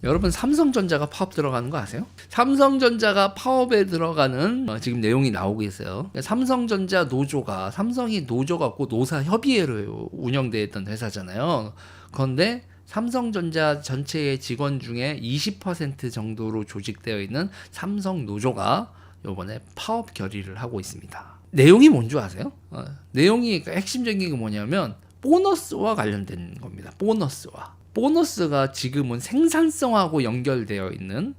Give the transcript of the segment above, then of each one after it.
여러분 삼성전자가 파업 들어가는 거 아세요? 삼성전자가 파업에 들어가는 지금 내용이 나오고 있어요. 삼성전자 노조가 삼성이 노조가 없고 노사 협의회로 운영되었던 회사잖아요. 그런데 삼성전자 전체의 직원 중에 20% 정도로 조직되어 있는 삼성 노조가 이번에 파업 결의를 하고 있습니다. 내용이 뭔지 아세요? 내용이 핵심적인 게 뭐냐면 보너스와 관련된 겁니다. 보너스가 지금은 생산성하고 연결되어 있는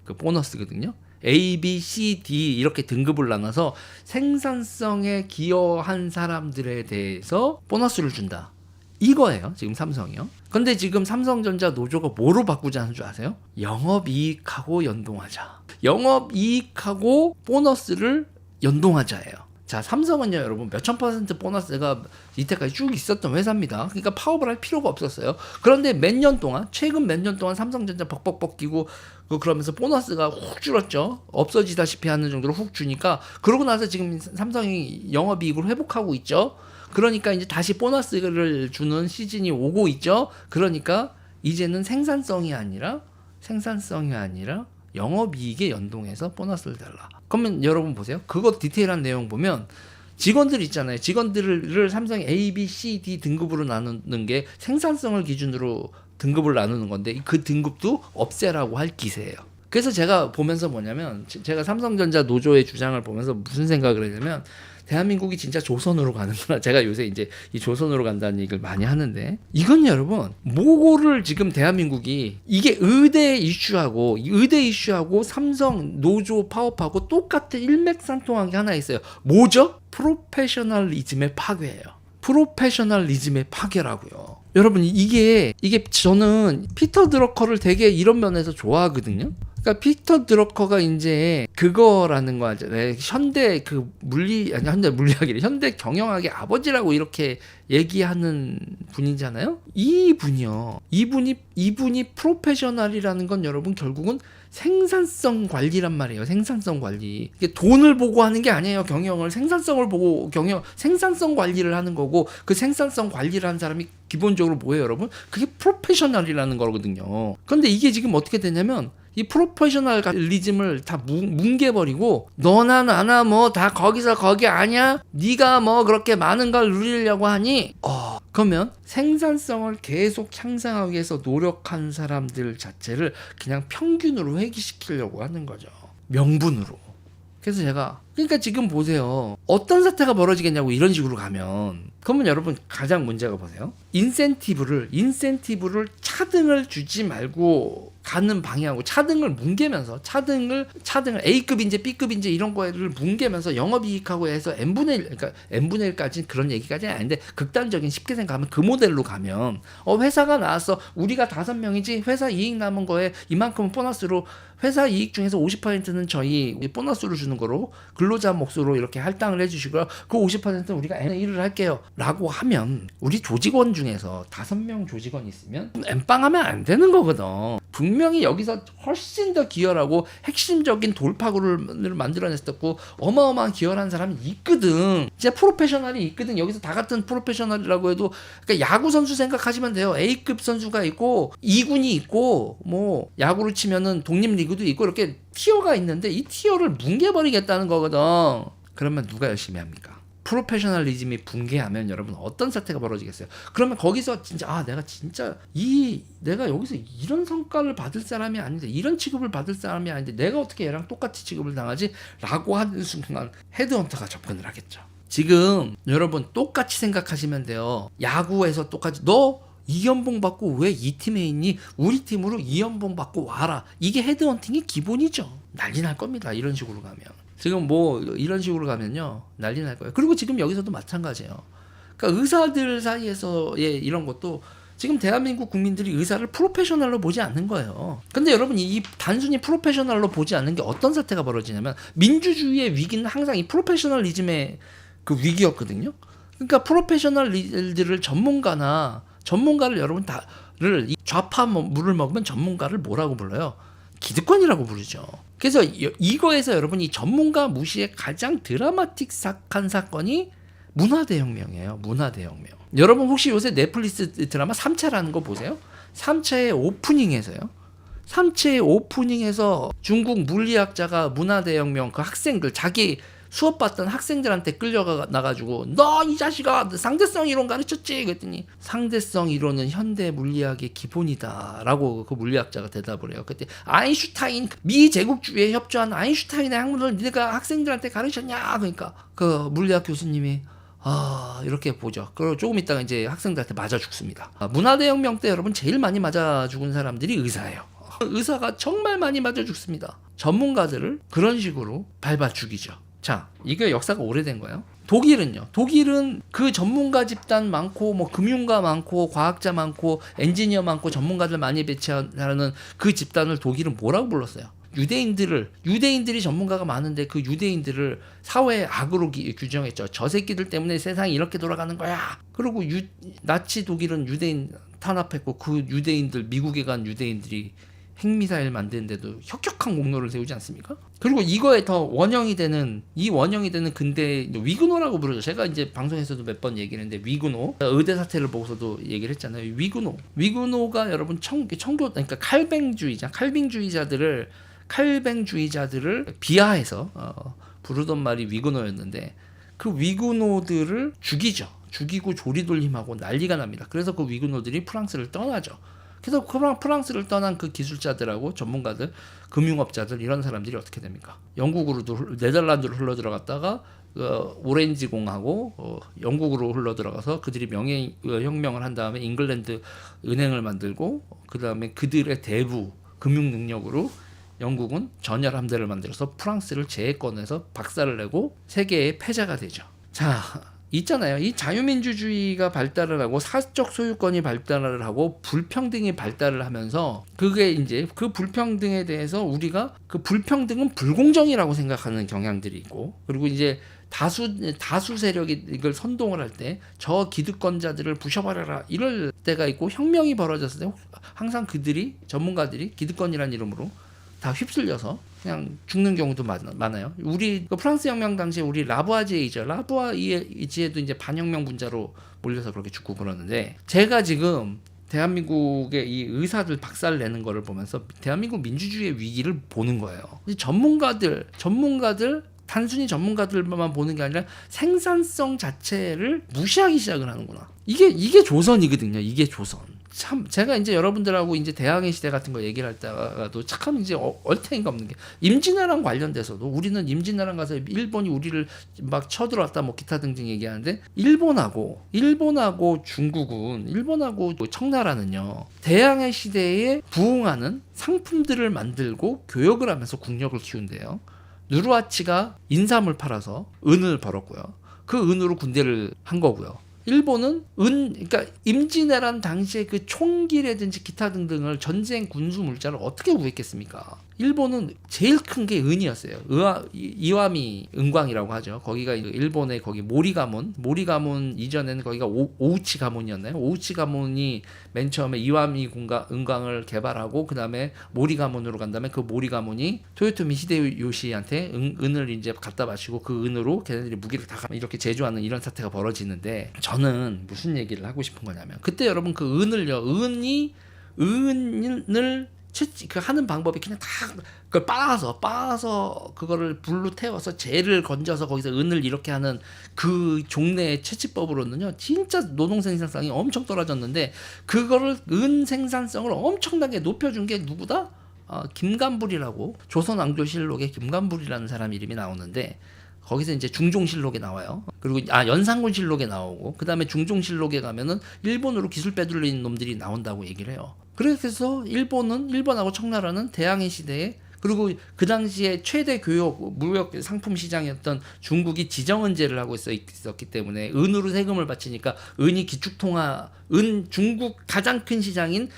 그 보너스거든요. A, B, C, D 이렇게 등급을 나눠서 생산성에 기여한 사람들에 대해서 보너스를 준다. 이거예요. 지금 삼성이요. 근데 지금 삼성전자 노조가 뭐로 바꾸자는 줄 아세요? 영업이익하고 연동하자. 영업이익하고 보너스를 연동하자예요. 자, 삼성은요, 여러분, 몇천 % 보너스가 이때까지 쭉 있었던 회사입니다. 그러니까 파업을 할 필요가 없었어요. 그런데 최근 몇 년 동안 삼성전자 벅벅벅 끼고, 그러면서 보너스가 훅 줄었죠. 없어지다시피 하는 정도로 훅 주니까, 그러고 나서 지금 삼성이 영업이익을 회복하고 있죠. 그러니까 이제 다시 보너스를 주는 시즌이 오고 있죠. 그러니까 이제는 생산성이 아니라 영업이익에 연동해서 보너스를 달라. 그러면 여러분 보세요. 그거 디테일한 내용 보면 직원들 있잖아요. 직원들을 삼성이 A, B, C, D 등급으로 나누는 게 생산성을 기준으로 등급을 나누는 건데 그 등급도 없애라고 할 기세예요. 그래서 제가 보면서 뭐냐면 제가 삼성전자 노조의 주장을 보면서 무슨 생각을 했냐면 대한민국이 진짜 조선으로 가는구나. 제가 요새 이제 이 조선으로 간다는 얘기를 많이 하는데 이건 여러분 뭐를 지금 대한민국이 이게 의대 이슈하고 삼성 노조 파업하고 똑같은 일맥상통한 게 하나 있어요. 뭐죠? 프로페셔널리즘의 파괴예요. 프로페셔널리즘의 파괴라고요. 여러분 이게 저는 피터 드러커를 되게 이런 면에서 좋아하거든요. 그러니까 피터 드러커가 이제 그거라는 거 알잖아요. 현대 현대 경영학의 아버지라고 이렇게 얘기하는 분이잖아요. 이분이 프로페셔널이라는 건 여러분 결국은 생산성 관리란 말이에요. 생산성 관리. 이게 돈을 보고 하는 게 아니에요. 경영을 생산성을 보고 생산성 관리를 하는 거고 그 생산성 관리를 하는 사람이 기본적으로 뭐예요, 여러분? 그게 프로페셔널이라는 거거든요. 그런데 이게 지금 어떻게 되냐면 이 프로페셔널리즘을 다 뭉개버리고 너나 나나 뭐 다 거기서 거기 아니야? 네가 뭐 그렇게 많은 걸 누리려고 하니? 그러면 생산성을 계속 향상하기 위해서 노력한 사람들 자체를 그냥 평균으로 회귀시키려고 하는 거죠. 명분으로. 그래서 그러니까 지금 보세요. 어떤 사태가 벌어지겠냐고 이런 식으로 가면 그러면 여러분 가장 문제가 보세요. 인센티브를 차등을 주지 말고 가는 방향으로 차등을 뭉개면서 차등을 A급인지 B급인지 이런 거를 뭉개면서 영업이익하고 해서 N분의 1 그러니까 N분의 1까지 그런 얘기까지는 아닌데 극단적인 쉽게 생각하면 그 모델로 가면 회사가 나왔어. 우리가 5명이지 회사 이익 남은 거에 이만큼은 보너스로 회사 이익 중에서 50%는 저희 보너스로 주는 거로 근로자 몫으로 이렇게 할당을 해주시고요. 그 50%는 우리가 N1을 할게요. 라고 하면 우리 조직원 중에서 5명 조직원 있으면 N빵하면 안 되는 거거든. 분명히 여기서 훨씬 더 기여하고 핵심적인 돌파구를 만들어냈었고 어마어마한 기여를 한 사람이 있거든. 진짜 프로페셔널이 있거든. 여기서 다 같은 프로페셔널이라고 해도 그러니까 야구 선수 생각하시면 돼요. A급 선수가 있고 2군이 있고 뭐 야구를 치면은 독립리그도 있고 이렇게 티어가 있는데 이 티어를 뭉개버리겠다는 거거든. 그러면 누가 열심히 합니까? 프로페셔널리즘이 붕괴하면 여러분 어떤 사태가 벌어지겠어요? 그러면 거기서 진짜 내가 여기서 이런 성과를 받을 사람이 아닌데 이런 취급을 받을 사람이 아닌데 내가 어떻게 얘랑 똑같이 취급을 당하지? 라고 하는 순간 헤드헌터가 접근을 하겠죠. 지금 여러분 똑같이 생각하시면 돼요. 야구에서 똑같이 너 이 연봉 받고 왜 이 팀에 있니? 우리 팀으로 이 연봉 받고 와라. 이게 헤드헌팅의 기본이죠. 난리 날 겁니다. 이런 식으로 가면. 지금 뭐 이런 식으로 가면요 난리 날 거예요. 그리고 지금 여기서도 마찬가지예요. 그러니까 의사들 사이에서의 이런 것도 지금 대한민국 국민들이 의사를 프로페셔널로 보지 않는 거예요. 근데 여러분 이 단순히 프로페셔널로 보지 않는 게 어떤 사태가 벌어지냐면 민주주의의 위기는 항상 이 프로페셔널리즘의 그 위기였거든요. 그러니까 프로페셔널들을 전문가를 여러분 다를 이 좌파 물을 먹으면 전문가를 뭐라고 불러요? 기득권이라고 부르죠. 그래서 이거에서 여러분이 전문가 무시의 가장 드라마틱한 사건이 문화대혁명이에요. 문화대혁명. 여러분 혹시 요새 넷플릭스 드라마 3차라는 거 보세요? 3차의 오프닝에서요. 삼체 오프닝에서 중국 물리학자가 문화대혁명 그 학생들 자기 수업 받던 학생들한테 끌려가 나가지고 너 이 자식아 상대성 이론 가르쳤지 그랬더니 상대성 이론은 현대 물리학의 기본이다라고 그 물리학자가 대답을 해요. 그때 아인슈타인 미제국주의에 협조한 아인슈타인의 학문을 네가 학생들한테 가르쳤냐 그러니까 그 물리학 교수님이 이렇게 보죠. 그리고 조금 있다가 이제 학생들한테 맞아 죽습니다. 문화대혁명 때 여러분 제일 많이 맞아 죽은 사람들이 의사예요. 의사가 정말 많이 맞아 죽습니다. 전문가들을 그런 식으로 밟아 죽이죠. 자, 이게 역사가 오래된 거예요. 독일은요. 독일은 그 전문가 집단 많고 뭐 금융가 많고 과학자 많고 엔지니어 많고 전문가들 많이 배치하는 그 집단을 독일은 뭐라고 불렀어요? 유대인들이 전문가가 많은데 그 유대인들을 사회의 악으로 규정했죠. 저 새끼들 때문에 세상이 이렇게 돌아가는 거야. 그리고 나치 독일은 유대인 탄압했고 그 유대인들 미국에 간 유대인들이 핵미사일 만드는데도 혁혁한 공로를 세우지 않습니까? 그리고 이거에 더 원형이 되는 근대 위그노라고 부르죠. 제가 이제 방송에서도 몇 번 얘기를 했는데 위그노 의대 사태를 보고서도 얘기를 했잖아요. 위그노가 여러분 그러니까 칼뱅주의자들을 비하해서 부르던 말이 위그노였는데 그 위그노들을 죽이고 조리돌림하고 난리가 납니다. 그래서 그 위그노들이 프랑스를 떠나죠. 그래서 프랑스를 떠난 그 기술자들하고 전문가들, 금융업자들 이런 사람들이 어떻게 됩니까? 영국으로도 네덜란드로 흘러 들어갔다가 오렌지공하고 영국으로 흘러 들어가서 그들이 명예혁명을 한 다음에 잉글랜드 은행을 만들고 그 다음에 그들의 대부 금융 능력으로 영국은 전열 함대를 만들어서 프랑스를 재해권에서 박살을 내고 세계의 패자가 되죠. 자. 있잖아요. 이 자유민주주의가 발달을 하고 사적 소유권이 발달을 하고 불평등이 발달을 하면서 그게 이제 그 불평등에 대해서 우리가 그 불평등은 불공정이라고 생각하는 경향들이 있고 그리고 이제 다수 세력이 이걸 선동을 할 때 저 기득권자들을 부셔버려라 이럴 때가 있고 혁명이 벌어졌을 때 항상 전문가들이 기득권이라는 이름으로 다 휩쓸려서 그냥 죽는 경우도 많아요. 우리 프랑스 혁명 당시에 우리 라부아지에도 이제 반혁명 분자로 몰려서 그렇게 죽고 그러는데 제가 지금 대한민국의 이 의사들 박살 내는 거를 보면서 대한민국 민주주의의 위기를 보는 거예요. 전문가들 단순히 전문가들만 보는 게 아니라 생산성 자체를 무시하기 시작을 하는구나. 이게 조선이거든요. 이게 조선. 참 제가 이제 여러분들하고 이제 대항해 시대 같은 거 얘기를 할 때도 참 이제 얼탱이가 없는 게 임진왜란 관련돼서도 우리는 임진왜란 가서 일본이 우리를 막 쳐들어왔다 뭐 기타 등등 얘기하는데 일본하고 중국은 일본하고 청나라는요 대항해 시대에 부응하는 상품들을 만들고 교역을 하면서 국력을 키운대요. 누르하치가 인삼을 팔아서 은을 벌었고요. 그 은으로 군대를 한 거고요. 일본은 그러니까 임진왜란 당시에 그 총기라든지 기타 등등을 전쟁 군수 물자를 어떻게 구했겠습니까? 일본은 제일 큰 게 은이었어요. 이와미 은광이라고 하죠. 거기가 일본의 거기 모리가몬 이전에는 거기가 오우치 가문이었나요? 오우치 가문이 맨 처음에 이와미 은광을 개발하고 그 다음에 모리가몬으로 간 다음에 그 모리가몬이 토요토미 히데요시한테 은을 이제 갖다 바치고 그 은으로 걔네들이 무기를 다 이렇게 제조하는 이런 사태가 벌어지는데 저는 무슨 얘기를 하고 싶은 거냐면 그때 여러분 그 은을 그 하는 방법이 그냥 다 그걸 빻아서 그거를 불로 태워서 재를 건져서 거기서 은을 이렇게 하는 그 종래의 채취법으로는요 진짜 노동 생산성이 엄청 떨어졌는데 그거를 은 생산성을 엄청나게 높여준 게 누구다? 김간불이라고 조선왕조실록에 김간불이라는 사람 이름이 나오는데 거기서 이제 중종실록에 나와요. 그리고 연산군실록에 나오고 그 다음에 중종실록에 가면은 일본으로 기술 빼돌린 놈들이 나온다고 얘기를 해요. 그래서 일본하고 청나라는 대항해 시대에 그리고 그 당시에 최대 무역 상품 시장이었던 중국이 지정은제를 하고 있었기 때문에 은으로 세금을 바치니까 중국 가장 큰 시장인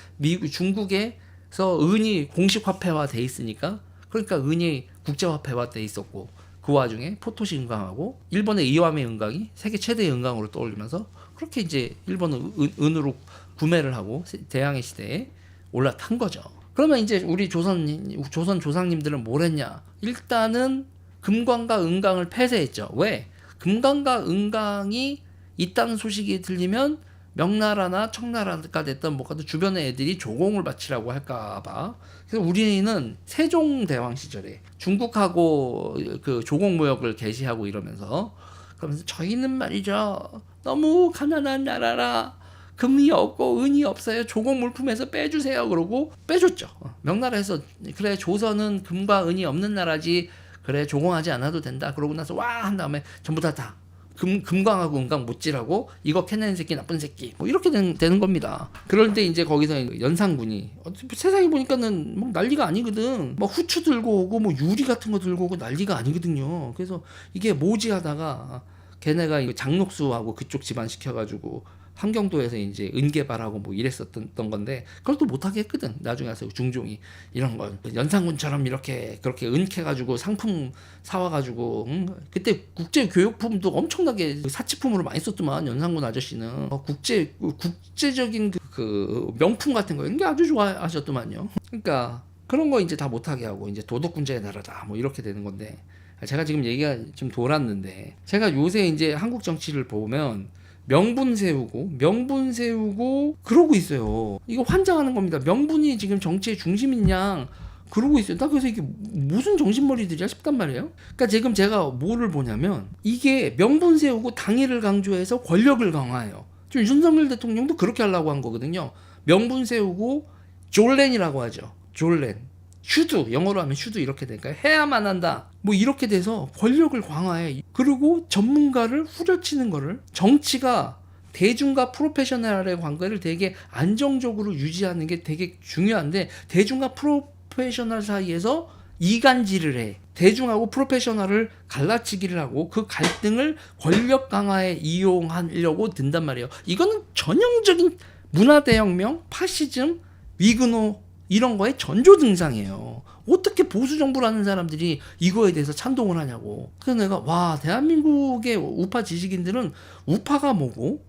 중국에서 은이 공식 화폐화 돼 있으니까 그러니까 은이 국제 화폐화 돼 있었고 그 와중에 포토시 은강하고 일본의 이와미 은강이 세계 최대의 은강으로 떠올리면서 그렇게 이제 일본은 은으로 구매를 하고 대항해 시대에 올라탄 거죠. 그러면 이제 우리 조선 조상님들은 뭘 했냐? 일단은 금강과 은강을 폐쇄했죠. 왜? 금강과 은강이 있다는 소식이 들리면 명나라나 청나라가 됐던 뭐가 주변의 애들이 조공을 바치라고 할까봐. 그래서 우리는 세종대왕 시절에 중국하고 그 조공무역을 개시하고 이러면서 그러면서 저희는 말이죠 너무 가난한 나라라 금이 없고 은이 없어요 조공 물품에서 빼주세요 그러고 빼줬죠. 명나라에서 그래 조선은 금과 은이 없는 나라지 그래 조공하지 않아도 된다 그러고 나서 와 한 다음에 전부 다 금광하고 은광 못질하고 이거 캐내는 새끼 나쁜 새끼 뭐 이렇게 되는 겁니다. 그럴 때 이제 거기서 연산군이 세상에 보니까는 뭐 난리가 아니거든. 뭐 후추 들고 오고 뭐 유리 같은 거 들고 오고 난리가 아니거든요. 그래서 이게 뭐지 하다가 걔네가 이거 장녹수하고 그쪽 집안 시켜가지고 함경도에서 이제 은개발하고 뭐 이랬었던 건데 그걸 또 못하게 했거든. 나중에 와서 중종이 이런 걸 연산군처럼 이렇게 그렇게 은캐가지고 상품 사와가지고 그때 국제교육품도 엄청나게 사치품으로 많이 썼더만 연산군 아저씨는 국제적인 그 명품 같은 거 이런 게 아주 좋아하셨더만요. 그러니까 그런 거 이제 다 못하게 하고 이제 도덕군자의 나라다 뭐 이렇게 되는 건데 제가 지금 얘기가 좀 돌았는데 제가 요새 이제 한국 정치를 보면 명분 세우고 그러고 있어요. 이거 환장하는 겁니다. 명분이 지금 정치의 중심인 양 그러고 있어요. 나 그래서 이게 무슨 정신머리들이야 싶단 말이에요. 그러니까 지금 제가 뭐를 보냐면 이게 명분 세우고 당위를 강조해서 권력을 강화해요. 지금 윤석열 대통령도 그렇게 하려고 한 거거든요. 명분 세우고 졸렌이라고 하죠. 졸렌. 슈드 영어로 하면 슈드 이렇게 되니까 해야만 한다 뭐 이렇게 돼서 권력을 강화해. 그리고 전문가를 후려치는 거를 정치가 대중과 프로페셔널의 관계를 되게 안정적으로 유지하는 게 되게 중요한데 대중과 프로페셔널 사이에서 이간질을 해. 대중하고 프로페셔널을 갈라치기를 하고 그 갈등을 권력 강화에 이용하려고 든단 말이에요. 이거는 전형적인 문화대혁명, 파시즘, 위그노 이런 거의 전조 증상이에요. 어떻게 보수 정부라는 사람들이 이거에 대해서 찬동을 하냐고. 그래서 내가 와 대한민국의 우파 지식인들은 우파가 뭐고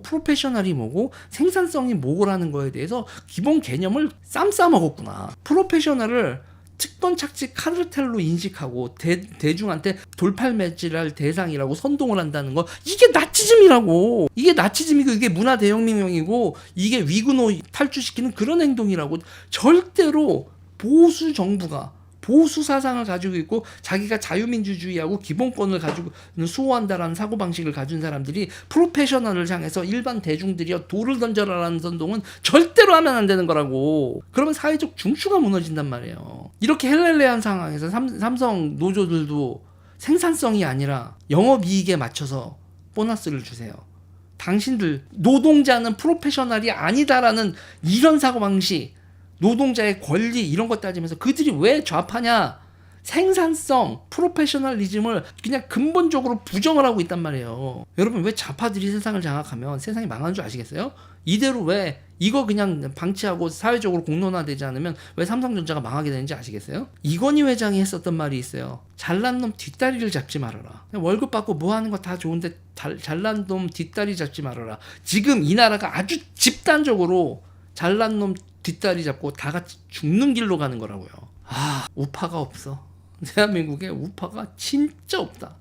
프로페셔널이 뭐고 생산성이 뭐고라는 거에 대해서 기본 개념을 쌈 싸먹었구나. 프로페셔널을 측번 착지 카르텔로 인식하고 대중한테 돌팔매질할 대상이라고 선동을 한다는 거 이게 나치즘이라고. 이게 나치즘이고 이게 문화 대혁명이고 이게 위그노 탈주시키는 그런 행동이라고. 절대로 보수 정부가 보수 사상을 가지고 있고 자기가 자유민주주의하고 기본권을 가지고 수호한다라는 사고방식을 가진 사람들이 프로페셔널을 향해서 일반 대중들이여 돌을 던져라라는 선동은 절대로 하면 안 되는 거라고. 그러면 사회적 중추가 무너진단 말이에요. 이렇게 헬렐레한 상황에서 삼성 노조들도 생산성이 아니라 영업이익에 맞춰서 보너스를 주세요. 당신들 노동자는 프로페셔널이 아니다라는 이런 사고방식, 노동자의 권리 이런 것 따지면서 그들이 왜 좌파냐? 생산성, 프로페셔널리즘을 그냥 근본적으로 부정을 하고 있단 말이에요. 여러분 왜 좌파들이 세상을 장악하면 세상이 망하는 줄 아시겠어요? 이대로 왜 이거 그냥 방치하고 사회적으로 공론화되지 않으면 왜 삼성전자가 망하게 되는지 아시겠어요? 이건희 회장이 했었던 말이 있어요. 잘난 놈 뒷다리를 잡지 말아라. 월급 받고 뭐 하는 거 다 좋은데 잘난 놈 뒷다리 잡지 말아라. 지금 이 나라가 아주 집단적으로 잘난 놈 뒷다리 잡고 다 같이 죽는 길로 가는 거라고요. 우파가 없어. 대한민국에 우파가 진짜 없다.